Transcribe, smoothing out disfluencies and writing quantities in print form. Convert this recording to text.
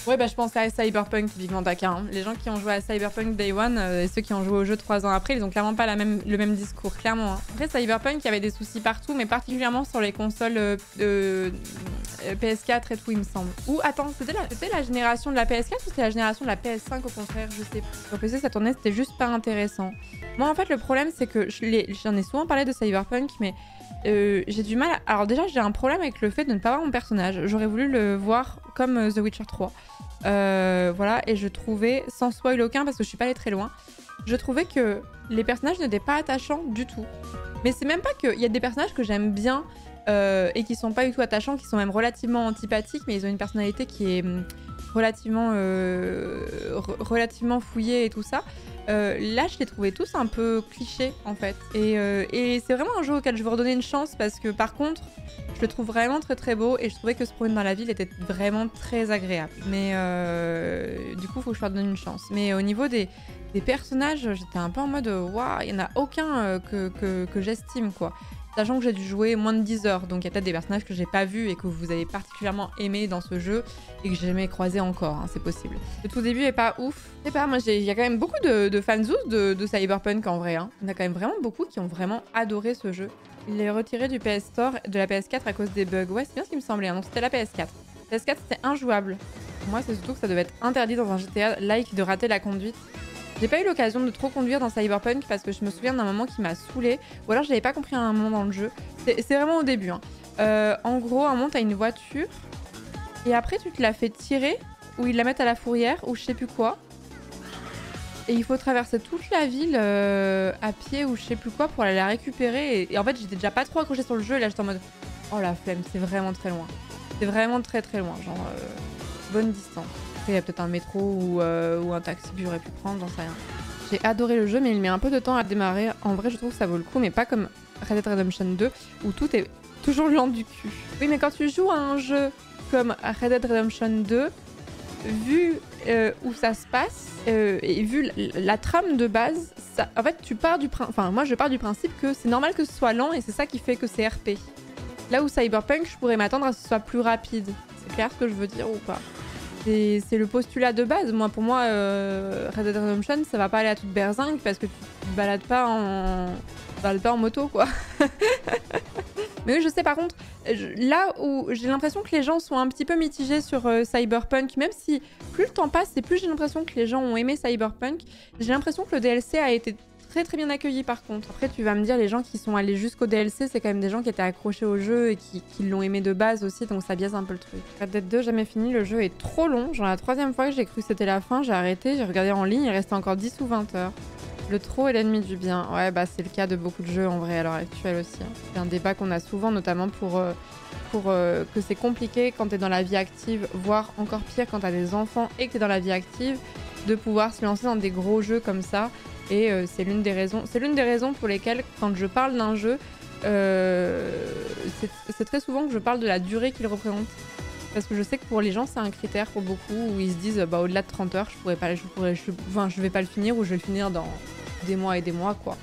Ouais, bah je pensais à Cyberpunk typiquement Dakar. Hein. Les gens qui ont joué à Cyberpunk Day One et ceux qui ont joué au jeu 3 ans après, ils ont clairement pas le même discours, clairement. Hein. Après, Cyberpunk, il y avait des soucis partout, mais particulièrement sur les consoles PS4 et tout, il me semble. Ou attends, c'était la génération de la PS4 ou c'était la génération de la PS5 au contraire, je sais plus. Sur PC, ça tournait, c'était juste pas intéressant. Moi, en fait, le problème, c'est que j'en ai souvent parlé de Cyberpunk, mais j'ai du mal. Alors déjà, j'ai un problème avec le fait de ne pas voir mon personnage. J'aurais voulu le voir comme The Witcher 3. Voilà, et je trouvais, sans spoil aucun parce que je suis pas allée très loin, je trouvais que les personnages n'étaient pas attachants du tout. Mais c'est même pas que... Il y a des personnages que j'aime bien et qui sont pas du tout attachants, qui sont même relativement antipathiques, mais ils ont une personnalité qui est relativement fouillée et tout ça. Là, je les trouvais tous un peu clichés, en fait. Et c'est vraiment un jeu auquel je veux redonner une chance parce que, par contre, je le trouve vraiment très très beau et je trouvais que se promener dans la ville était vraiment très agréable. Mais du coup, il faut que je leur donne une chance. Mais au niveau des personnages, j'étais un peu en mode waouh, il n'y en a aucun que j'estime, quoi. Sachant que j'ai dû jouer moins de 10 heures, donc il y a peut-être des personnages que j'ai pas vus et que vous avez particulièrement aimé dans ce jeu et que j'ai jamais croisé encore, hein, c'est possible. Le tout début est pas ouf. Je sais pas, moi il y a quand même beaucoup de fanzous de Cyberpunk en vrai. Hein. Il y en a quand même vraiment beaucoup qui ont vraiment adoré ce jeu. Il est retiré du PS Store de la PS4 à cause des bugs. Ouais, c'est bien ce qui me semblait, hein. Donc c'était la PS4. La PS4 c'était injouable. Pour moi c'est surtout que ça devait être interdit dans un GTA-like de rater la conduite. J'ai pas eu l'occasion de trop conduire dans Cyberpunk parce que je me souviens d'un moment qui m'a saoulée. Ou alors je l'avais pas compris à un moment dans le jeu. C'est vraiment au début. Hein. En gros, à un moment, t'as une voiture. Et après, tu te la fais tirer. Ou ils la mettent à la fourrière. Ou je sais plus quoi. Et il faut traverser toute la ville à pied ou je sais plus quoi pour aller la récupérer. Et en fait, j'étais déjà pas trop accrochée sur le jeu. Et là, j'étais en mode... Oh la flemme, c'est vraiment très loin. C'est vraiment très très loin. Genre, bonne distance. Après, il y a peut-être un métro ou un taxi que j'aurais pu prendre, j'en sais rien. J'ai adoré le jeu, mais il met un peu de temps à démarrer. En vrai, je trouve que ça vaut le coup, mais pas comme Red Dead Redemption 2, où tout est toujours lent du cul. Oui, mais quand tu joues à un jeu comme Red Dead Redemption 2, vu où ça se passe, et vu la trame de base, ça, en fait, tu pars du principe... Enfin, moi, je pars du principe que c'est normal que ce soit lent, et c'est ça qui fait que c'est RP. Là où Cyberpunk, je pourrais m'attendre à ce que ce soit plus rapide. C'est clair ce que je veux dire ou pas? C'est le postulat de base. Moi, pour moi, Red Dead Redemption, ça va pas aller à toute berzingue parce que tu te balades pas en moto, quoi. Mais oui, je sais, par contre, là où j'ai l'impression que les gens sont un petit peu mitigés sur Cyberpunk, même si plus le temps passe et plus j'ai l'impression que les gens ont aimé Cyberpunk, j'ai l'impression que le DLC a été très très bien accueilli par contre. Après tu vas me dire les gens qui sont allés jusqu'au DLC c'est quand même des gens qui étaient accrochés au jeu et qui l'ont aimé de base aussi donc ça biaise un peu le truc. Red Dead 2 jamais fini, le jeu est trop long. Genre la troisième fois que j'ai cru que c'était la fin, j'ai arrêté, j'ai regardé en ligne, il restait encore 10 ou 20 heures. Le trop est l'ennemi du bien. Ouais bah c'est le cas de beaucoup de jeux en vrai à l'heure actuelle aussi. Hein. C'est un débat qu'on a souvent notamment pour que c'est compliqué quand t'es dans la vie active, voire encore pire quand t'as des enfants et que t'es dans la vie active, de pouvoir se lancer dans des gros jeux comme ça. Et c'est l'une des raisons pour lesquelles, quand je parle d'un jeu, c'est très souvent que je parle de la durée qu'il représente. Parce que je sais que pour les gens, c'est un critère pour beaucoup, où ils se disent, bah, au-delà de 30 heures, je vais pas le finir, ou je vais le finir dans des mois et des mois, quoi.